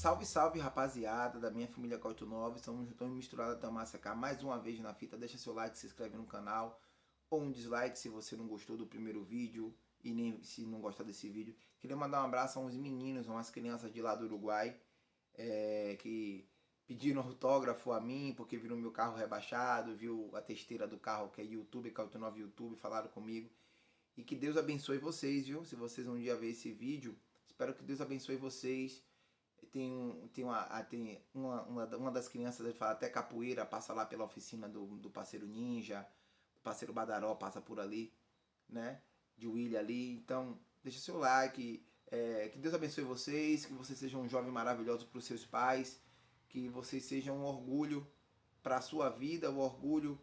Salve, salve, rapaziada da minha família Cauto 9. Estamos misturados até o Massacrar mais uma vez na fita. Deixa seu like, se inscreve no canal ou um dislike se você não gostou do primeiro vídeo e nem se não gostar desse vídeo. Queria mandar um abraço a uns meninos, umas crianças de lá do Uruguai que pediram autógrafo a mim porque viram meu carro rebaixado, viu a testeira do carro que é YouTube, Cauto 9 YouTube, falaram comigo. E que Deus abençoe vocês, viu? Se vocês um dia ver esse vídeo, espero que Deus abençoe vocês. Uma das crianças, ele fala até capoeira, passa lá pela oficina do parceiro Ninja, o parceiro Badaró passa por ali, né? De William ali. Então, deixa seu like, que Deus abençoe vocês, que vocês sejam um jovem maravilhoso para os seus pais, que vocês sejam um orgulho para a sua vida, um orgulho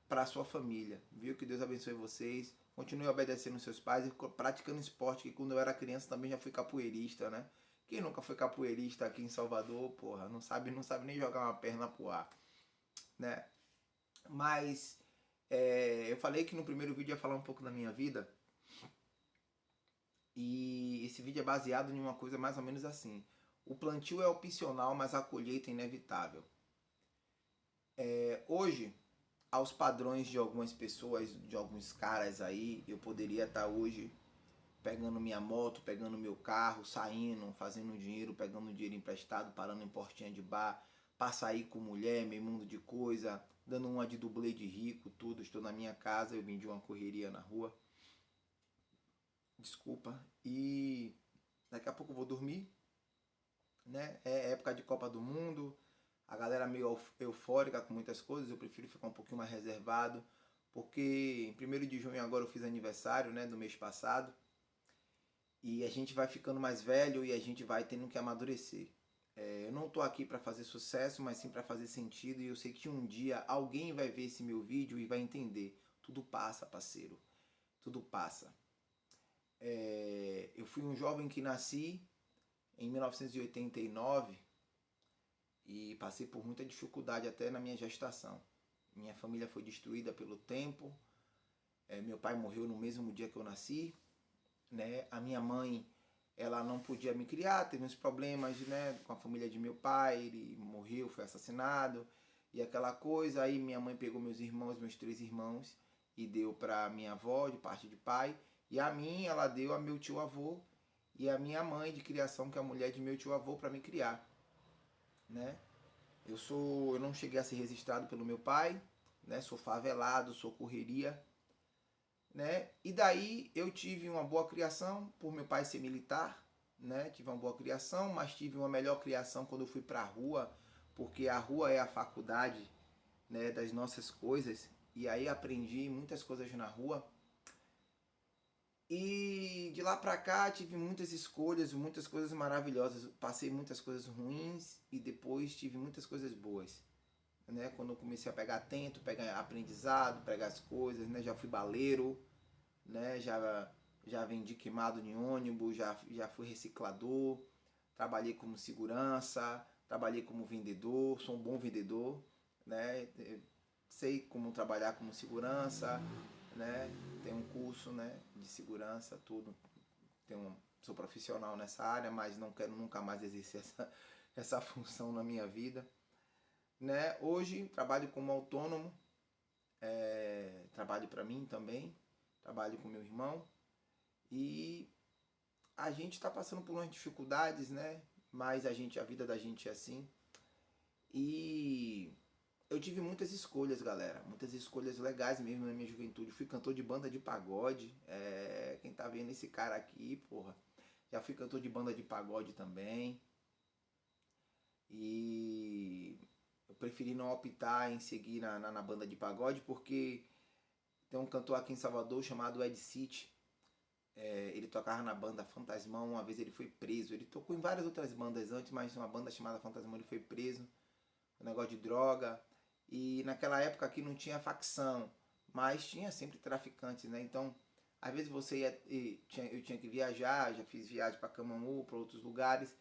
para a sua família, viu? Que Deus abençoe vocês. Continue obedecendo seus pais e praticando esporte, que quando eu era criança também já fui capoeirista, né? Quem nunca foi capoeirista aqui em Salvador, porra, não sabe nem jogar uma perna pro ar, né? Mas eu falei que no primeiro vídeo ia falar um pouco da minha vida. E esse vídeo é baseado em uma coisa mais ou menos assim. O plantio é opcional, mas a colheita é inevitável. Hoje, aos padrões de algumas pessoas, de alguns caras aí, eu poderia estar hoje pegando minha moto, pegando meu carro, saindo, fazendo dinheiro, pegando dinheiro emprestado, parando em portinha de bar, pra sair com mulher, meio mundo de coisa, dando uma de dublê de rico, tudo. Estou na minha casa, eu vendi uma correria na rua. Desculpa. E daqui a pouco eu vou dormir, né? É época de Copa do Mundo, a galera meio eufórica com muitas coisas, eu prefiro ficar um pouquinho mais reservado, porque em 1º de junho agora eu fiz aniversário, né, do mês passado. E a gente vai ficando mais velho e a gente vai tendo que amadurecer. Eu não estou aqui para fazer sucesso, mas sim para fazer sentido. E eu sei que um dia alguém vai ver esse meu vídeo e vai entender. Tudo passa, parceiro. Tudo passa. Eu fui um jovem que nasci em 1989 e passei por muita dificuldade até na minha gestação. Minha família foi destruída pelo tempo. Meu pai morreu no mesmo dia que eu nasci. Né? A minha mãe, ela não podia me criar, teve uns problemas, né, com a família de meu pai, ele morreu, foi assassinado, e aquela coisa. Aí minha mãe pegou meus irmãos, meus 3 irmãos, e deu para minha avó, de parte de pai, e a mim ela deu a meu tio avô, e a minha mãe de criação, que é a mulher de meu tio avô, para me criar. Né? Eu não cheguei a ser registrado pelo meu pai, né? Sou favelado, sou correria, né? E daí eu tive uma boa criação por meu pai ser militar, né? Tive uma boa criação, mas tive uma melhor criação quando eu fui para a rua, porque a rua é a faculdade, né, das nossas coisas, e aí aprendi muitas coisas na rua. E de lá pra cá tive muitas escolhas, muitas coisas maravilhosas, passei muitas coisas ruins e depois tive muitas coisas boas. Né? Quando eu comecei a pegar atento, pegar aprendizado, pegar as coisas, né? Já fui baleiro, né? Já vendi queimado em ônibus, já fui reciclador, trabalhei como segurança, trabalhei como vendedor, sou um bom vendedor, né? Sei como trabalhar como segurança, né? Tenho um curso, né, de segurança, tudo. Sou profissional nessa área, mas não quero nunca mais exercer essa função na minha vida. Né? Hoje trabalho como autônomo, trabalho para mim também, trabalho com meu irmão e a gente está passando por umas dificuldades, né? Mas a vida da gente é assim. E eu tive muitas escolhas, galera, muitas escolhas legais mesmo na minha juventude. Fui cantor de banda de pagode, quem tá vendo esse cara aqui, porra, já fui cantor de banda de pagode também. E eu preferi não optar em seguir na banda de pagode porque tem um cantor aqui em Salvador chamado Ed City. Ele tocava na banda Fantasmão, uma vez ele foi preso. Ele tocou em várias outras bandas antes, mas uma banda chamada Fantasmão ele foi preso. Um negócio de droga. E naquela época aqui não tinha facção, mas tinha sempre traficantes, né? Então, às vezes eu tinha que viajar, já fiz viagem para Camamu, para outros lugares.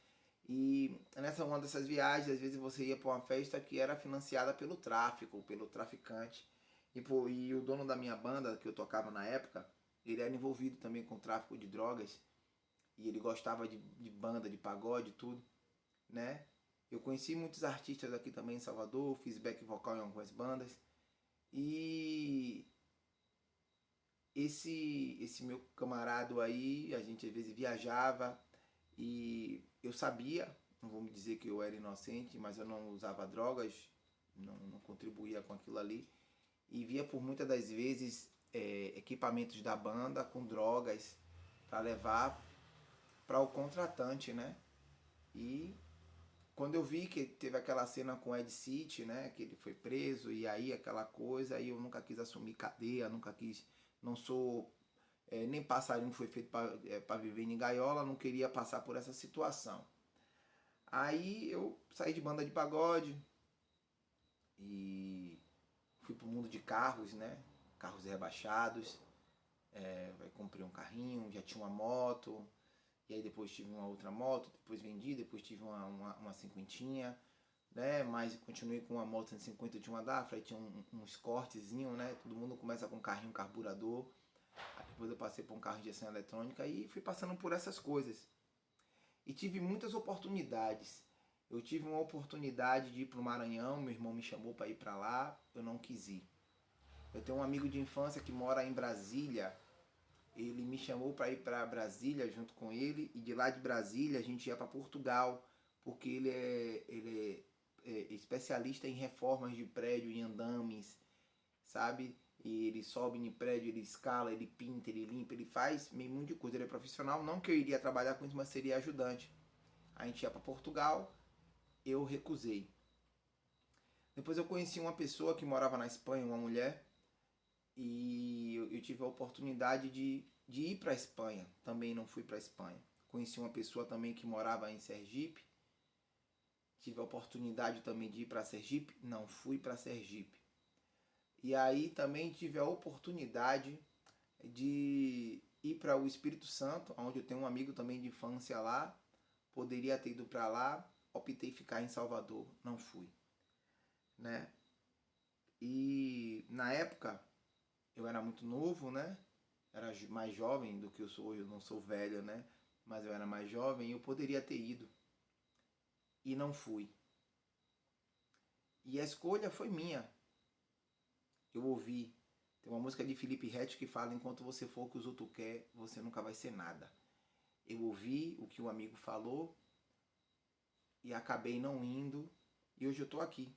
E nessa uma dessas viagens, às vezes você ia para uma festa que era financiada pelo tráfico, pelo traficante. E o dono da minha banda, que eu tocava na época, ele era envolvido também com tráfico de drogas. E ele gostava de banda, de pagode e tudo. né? Eu conheci muitos artistas aqui também em Salvador, fiz back vocal em algumas bandas. E esse meu camarada aí, a gente às vezes viajava e eu sabia, não vou me dizer que eu era inocente, mas eu não usava drogas, não contribuía com aquilo ali. E via por muitas das vezes equipamentos da banda com drogas para levar para o contratante, né? E quando eu vi que teve aquela cena com o Ed City, né, que ele foi preso e aí aquela coisa, aí eu nunca quis assumir cadeia, nunca quis, não sou nem passarinho foi feito para viver em gaiola, não queria passar por essa situação. Aí eu saí de banda de pagode e fui pro mundo de carros, né, carros rebaixados, comprei um carrinho, já tinha uma moto, e aí depois tive uma outra moto, depois vendi, depois tive uma cinquentinha, né? Mas continuei com uma moto 150 de uma Dafra, aí tinha uns cortezinhos, né? Todo mundo começa com um carrinho carburador. Aí depois eu passei por um carro de injeção eletrônica e fui passando por essas coisas. E tive muitas oportunidades. Eu tive uma oportunidade de ir para o Maranhão, meu irmão me chamou para ir para lá, eu não quis ir. Eu tenho um amigo de infância que mora em Brasília, ele me chamou para ir para Brasília junto com ele, e de lá de Brasília a gente ia para Portugal, porque ele é especialista em reformas de prédio, em andames, sabe? E ele sobe em prédio, ele escala, ele pinta, ele limpa, ele faz meio mundo de coisa. Ele é profissional, não que eu iria trabalhar com isso, mas seria ajudante. A gente ia para Portugal, eu recusei. Depois eu conheci uma pessoa que morava na Espanha, uma mulher, e eu tive a oportunidade de ir para a Espanha. Também não fui para a Espanha. Conheci uma pessoa também que morava em Sergipe. Tive a oportunidade também de ir para Sergipe. Não fui para Sergipe. E aí também tive a oportunidade de ir para o Espírito Santo, onde eu tenho um amigo também de infância lá. Poderia ter ido para lá. Optei ficar em Salvador. Não fui, né? E na época eu era muito novo, né? Era mais jovem do que eu sou hoje, eu não sou velho, né? Mas eu era mais jovem e eu poderia ter ido. E não fui. E a escolha foi minha. Eu ouvi. Tem uma música de Felipe Ret que fala: enquanto você for o que os outros querem, você nunca vai ser nada. Eu ouvi o que o amigo falou e acabei não indo. E hoje eu tô aqui,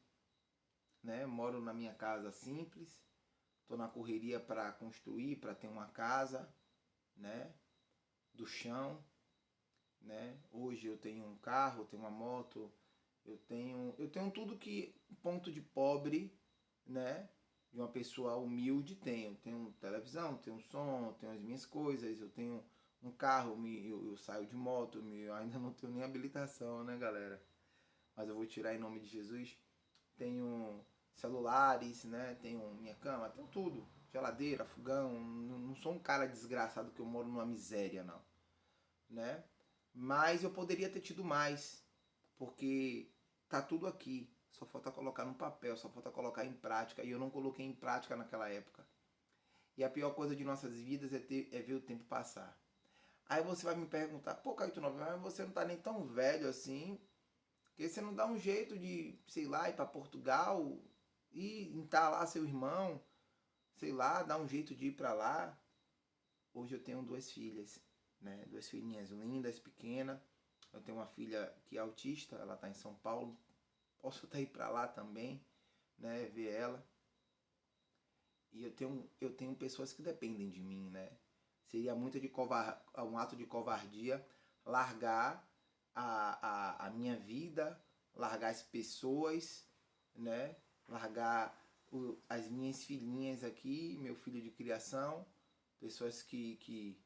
né? Moro na minha casa simples. Tô na correria para construir, para ter uma casa, né? Do chão, né? Hoje eu tenho um carro, eu tenho uma moto, eu tenho tudo que ponto de pobre, né? De uma pessoa humilde tem. Eu tenho televisão, tenho som, tenho as minhas coisas, eu tenho um carro, eu saio de moto, eu ainda não tenho nem habilitação, né, galera? Mas eu vou tirar em nome de Jesus. Tenho celulares, né? Tenho minha cama, tenho tudo. Geladeira, fogão. Não sou um cara desgraçado que eu moro numa miséria, não, né? Mas eu poderia ter tido mais, porque tá tudo aqui. Só falta colocar no papel, só falta colocar em prática. E eu não coloquei em prática naquela época. E a pior coisa de nossas vidas é ver o tempo passar. Aí você vai me perguntar: pô, Caíto Nova, mas você não tá nem tão velho assim, porque você não dá um jeito de, sei lá, ir para Portugal e entalar seu irmão, sei lá, dar um jeito de ir para lá. Hoje eu tenho duas filhas, né? Duas filhinhas lindas, pequenas. Eu tenho uma filha que é autista, ela está em São Paulo. Posso até ir para lá também, né? Ver ela. E eu tenho pessoas que dependem de mim, né? Seria muito um ato de covardia largar a minha vida, largar as pessoas, né? Largar as minhas filhinhas aqui, meu filho de criação, pessoas que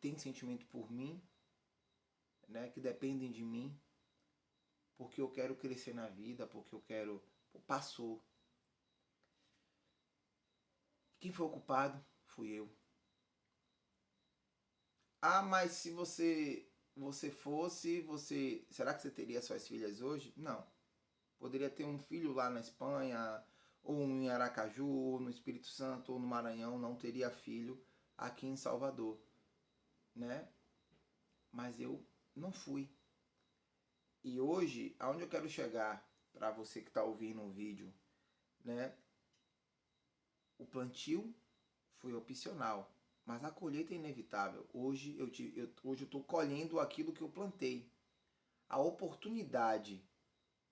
têm sentimento por mim, né? Que dependem de mim, porque eu quero crescer na vida, porque eu quero... Passou. Quem foi o culpado? Fui eu. Ah, mas se você fosse, será que você teria suas filhas hoje? Não. Poderia ter um filho lá na Espanha, ou em Aracaju, ou no Espírito Santo, ou no Maranhão, não teria filho aqui em Salvador, né? Mas eu não fui. E hoje, aonde eu quero chegar, para você que está ouvindo o vídeo, né? O plantio foi opcional, mas a colheita é inevitável. Hoje eu estou colhendo aquilo que eu plantei. A oportunidade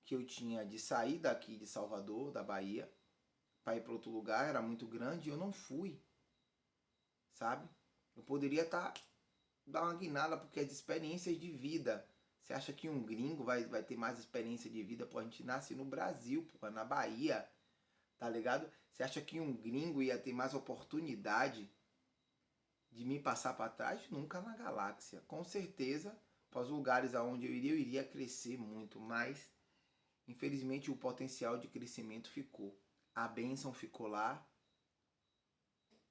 que eu tinha de sair daqui de Salvador, da Bahia, para ir para outro lugar era muito grande e eu não fui, sabe? Eu poderia estar dar uma guinada porque as experiências de vida. Você acha que um gringo vai ter mais experiência de vida? Pô, a gente nasce no Brasil, pô, na Bahia, tá ligado? Você acha que um gringo ia ter mais oportunidade de me passar para trás? Nunca na galáxia. Com certeza, para os lugares aonde eu iria crescer muito, mas infelizmente o potencial de crescimento ficou. A bênção ficou lá,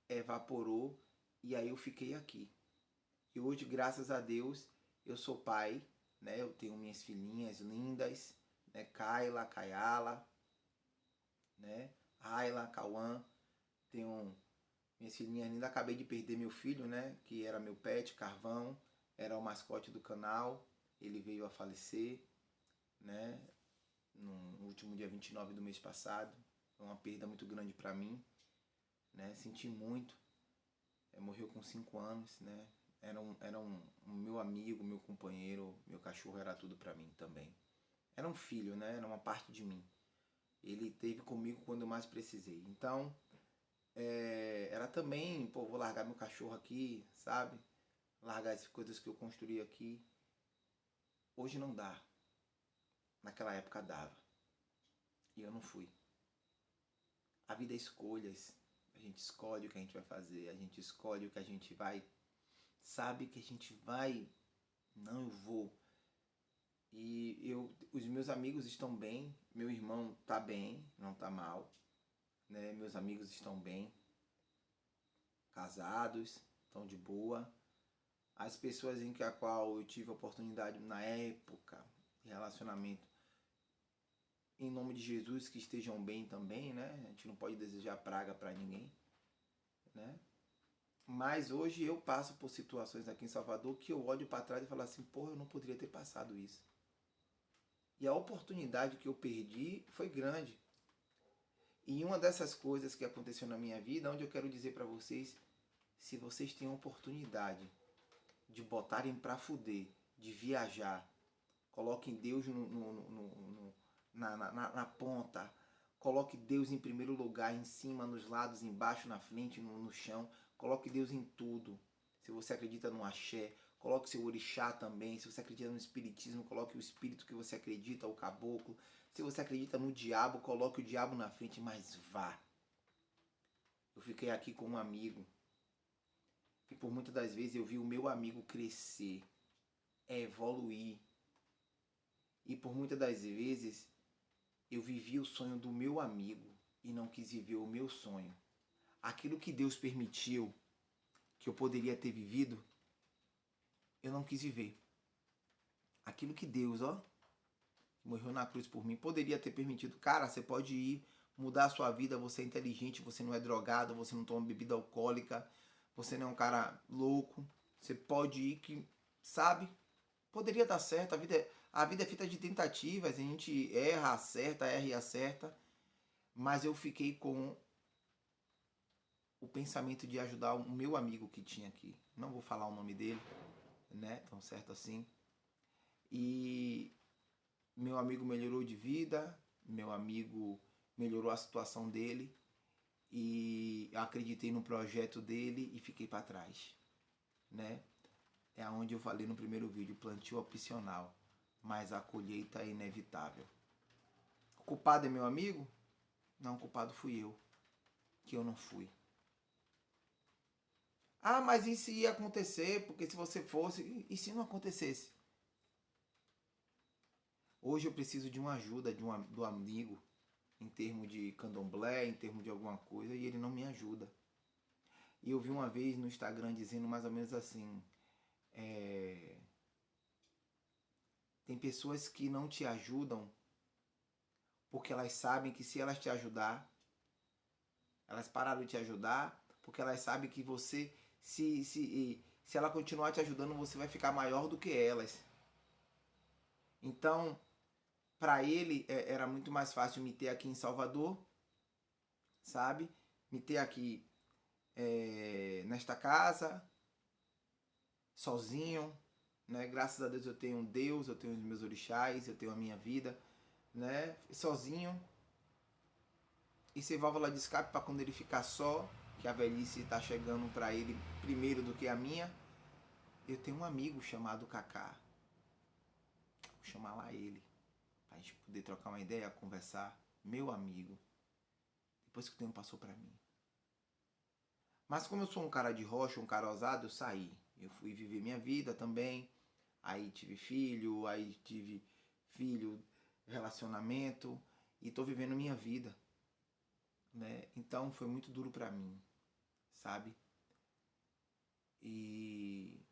evaporou e aí eu fiquei aqui. E hoje, graças a Deus, eu sou pai, né? Eu tenho minhas filhinhas lindas, né? Kayla, Kayala, né? Ayla, Cauã. Tenho minhas filhinhas lindas. Acabei de perder meu filho, né? Que era meu pet, Carvão. Era o mascote do canal. Ele veio a falecer, né? No último dia 29 do mês passado. Foi uma perda muito grande para mim, né? Senti muito. Morreu com 5 anos, né? Era um meu amigo, meu companheiro, meu cachorro era tudo para mim também. Era um filho, né? Era uma parte de mim. Ele esteve comigo quando eu mais precisei. Então, era também, pô, vou largar meu cachorro aqui, sabe? Largar as coisas que eu construí aqui. Hoje não dá. Naquela época dava. E eu não fui. A vida é escolhas. A gente escolhe o que a gente vai fazer. A gente escolhe o que a gente vai. Sabe que a gente vai. Não, eu vou. E os meus amigos estão bem. Meu irmão tá bem, não tá mal. Né? Meus amigos estão bem. Casados, estão de boa. As pessoas em que a qual eu tive a oportunidade na época de relacionamento, em nome de Jesus, que estejam bem também, né? A gente não pode desejar praga para ninguém, né? Mas hoje eu passo por situações aqui em Salvador que eu olho para trás e falo assim, porra, eu não poderia ter passado isso. E a oportunidade que eu perdi foi grande. E uma dessas coisas que aconteceu na minha vida, onde eu quero dizer para vocês, se vocês têm a oportunidade de botarem para fuder, de viajar, coloquem Deus na ponta, coloque Deus em primeiro lugar, em cima, nos lados, embaixo, na frente, no chão, coloque Deus em tudo. Se você acredita no axé, coloque seu orixá também. Se você acredita no espiritismo, coloque o espírito que você acredita, o caboclo. Se você acredita no diabo, coloque o diabo na frente, mas vá. Eu fiquei aqui com um amigo e por muitas das vezes eu vi o meu amigo crescer, evoluir. E por muitas das vezes eu vivi o sonho do meu amigo e não quis viver o meu sonho. Aquilo que Deus permitiu que eu poderia ter vivido, eu não quis viver. Aquilo que Deus, morreu na cruz por mim, poderia ter permitido. Cara, você pode ir mudar a sua vida, você é inteligente, você não é drogado, você não toma bebida alcoólica, você não é um cara louco. Você pode ir que, sabe, poderia dar certo. A vida é feita de tentativas, a gente erra, acerta, erra e acerta. Mas eu fiquei com o pensamento de ajudar o meu amigo que tinha aqui. Não vou falar o nome dele, né? Tão certo assim. E meu amigo melhorou de vida, meu amigo melhorou a situação dele e acreditei no projeto dele e fiquei para trás, né? É aonde eu falei no primeiro vídeo, plantio opcional, mas a colheita é inevitável. O culpado é meu amigo? Não, o culpado fui eu, que eu não fui. Ah, mas isso ia acontecer, porque se você fosse, e se não acontecesse? Hoje eu preciso de uma ajuda do amigo, em termos de candomblé, em termos de alguma coisa, e ele não me ajuda. E eu vi uma vez no Instagram dizendo mais ou menos assim, tem pessoas que não te ajudam porque elas sabem que se elas te ajudar, elas pararam de te ajudar, porque elas sabem que você, se ela continuar te ajudando, você vai ficar maior do que elas. Então, para ele era muito mais fácil me ter aqui em Salvador, sabe? Me ter aqui nesta casa, sozinho, né? Graças a Deus eu tenho um Deus, eu tenho os meus orixás, eu tenho a minha vida, né? Sozinho. E ser válvula de escape para quando ele ficar só, que a velhice está chegando para ele primeiro do que a minha. Eu tenho um amigo chamado Kaká. Vou chamar lá ele, para a gente poder trocar uma ideia, conversar. Meu amigo. Depois que o tempo passou para mim. Mas como eu sou um cara de rocha, um cara ousado, eu saí. Eu fui viver minha vida também. Aí tive filho, relacionamento. E tô vivendo minha vida. Né? Então foi muito duro para mim, sabe? E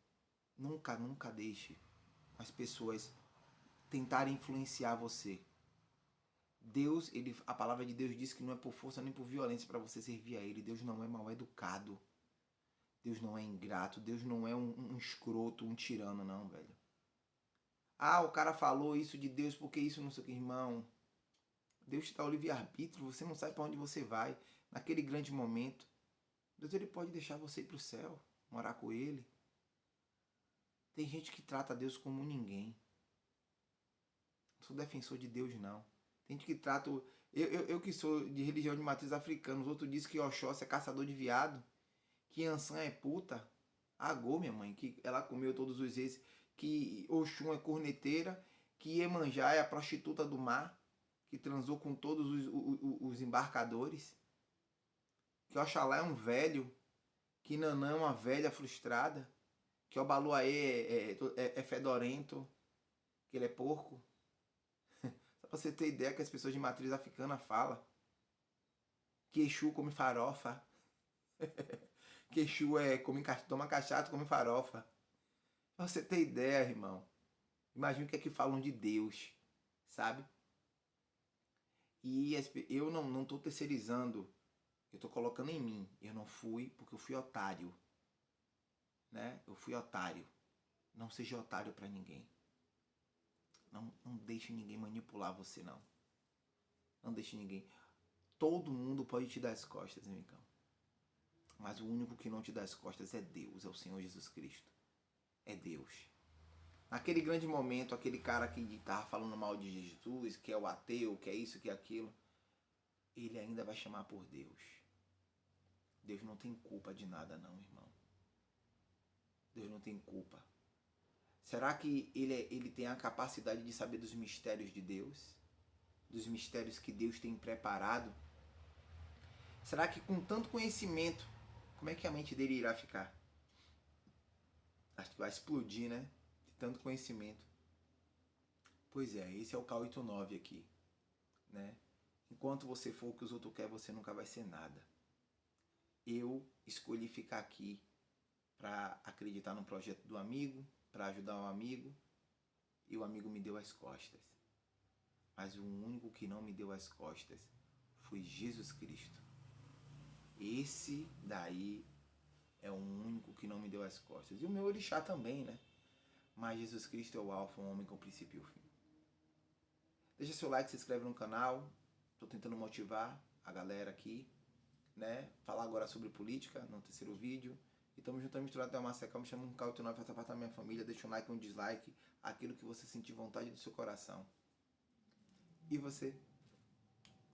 nunca deixe as pessoas tentarem influenciar você. Deus, a palavra de Deus diz que não é por força nem por violência para você servir a Ele. Deus não é mal educado. Deus não é ingrato. Deus não é um escroto, um tirano, não, velho. Ah, o cara falou isso de Deus porque isso não sei o que, irmão. Deus te dá o livre-arbítrio, você não sabe para onde você vai. Naquele grande momento, Deus ele pode deixar você ir para o céu, morar com Ele. Tem gente que trata Deus como ninguém. Não sou defensor de Deus, não. Tem gente que trata... Eu que sou de religião de matriz africana, os outros dizem que Oxóssi é caçador de viado, que Ansan é puta. Agô, minha mãe, que ela comeu todos os vezes, que Oxum é corneteira, que Iemanjá é a prostituta do mar, que transou com todos os embarcadores, que Oxalá é um velho, que Nanã é uma velha frustrada, que Obaluaê é fedorento, que ele é porco. Só pra você ter ideia que as pessoas de matriz africana falam. Que Exu come farofa. Que Exu toma cachaça, come farofa. Pra você ter ideia, irmão. Imagina o que é que falam de Deus, sabe? E eu não tô terceirizando. Eu tô colocando em mim. Eu não fui porque eu fui otário. Né? Eu fui otário. Não seja otário pra ninguém. Não deixe ninguém manipular você, não. Não deixe ninguém. Todo mundo pode te dar as costas, amigão. Mas o único que não te dá as costas é Deus, é o Senhor Jesus Cristo. É Deus. Naquele grande momento, aquele cara que estava falando mal de Jesus, que é o ateu, que é isso, que é aquilo, ele ainda vai chamar por Deus. Deus não tem culpa de nada, não, irmão. Deus não tem culpa. Será que ele tem a capacidade de saber dos mistérios de Deus? Dos mistérios que Deus tem preparado? Será que com tanto conhecimento, como é que a mente dele irá ficar? Acho que vai explodir, né? De tanto conhecimento. Pois é, esse é o K89 aqui, né? Enquanto você for o que os outros querem, você nunca vai ser nada. Eu escolhi ficar aqui para acreditar no projeto do amigo, para ajudar o amigo, e o amigo me deu as costas. Mas o único que não me deu as costas foi Jesus Cristo. Esse daí é o único que não me deu as costas. E o meu orixá também, né? Mas Jesus Cristo é o alfa, o homem com o princípio e o fim. Deixa seu like, se inscreve no canal. Estou tentando motivar a galera aqui, né? Falar agora sobre política no terceiro vídeo. E estamos juntando misturado até uma seca. Me chamo um K89, faça parte da minha família. Deixa um like, um dislike. Aquilo que você sentir vontade do seu coração. E você?